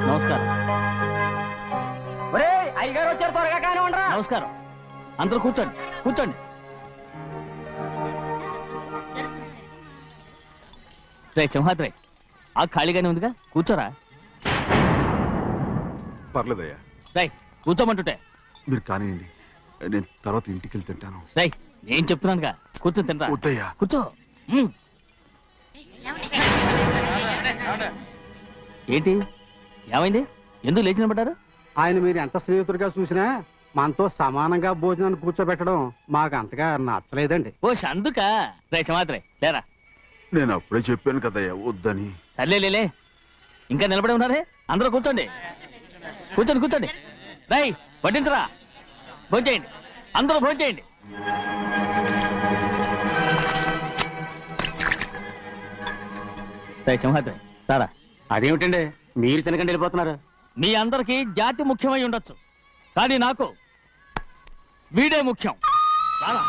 నమస్కారం. అయ్యగారు వచ్చారు, త్వరగా కానీ ఉండరా. నమస్కారం. అందరూ కూర్చోండి, కూర్చోండి. రే సింహాద్రి, ఆ ఖాళీగానే ఉందిగా, కూర్చోరా. పర్లేదయ్యా. రై కూర్చోమంటుంటే. మీరు కానివ్వండి, నేను తర్వాత ఇంటికి వెళ్ళి తింటాను. రై నేను చెప్తున్నానుగా, కూర్చొని తింటా. వద్దయ్యా. కూర్చో. ఏంటి ఏమైంది? ఎందుకు లేచి నిలబడ్డారు? ఆయన మీరు ఎంత స్నేహితుడిగా చూసినా మనతో సమానంగా భోజనాన్ని కూర్చోబెట్టడం మాకు అంతగా నచ్చలేదండి. ఓ అందుక. రే సింహాద్రి లేరా. నేను అప్పుడే చెప్పాను కదయ్యా వద్దని. సర్లేలే, ఇంకా నిలబడి ఉన్నారే. అందరూ కూర్చోండి, కూర్చోండి, కూర్చోండి. రై వడ్డించరా, భోంచేయండి, అందరూ భోంచేయండి. రై సింహాద్రి సారా. అదేమిటండి మీరు తినకండి వెళ్ళిపోతున్నారు? మీ అందరికీ జాతి ముఖ్యమై ఉండొచ్చు, కానీ నాకు వీడే ముఖ్యం. రారా.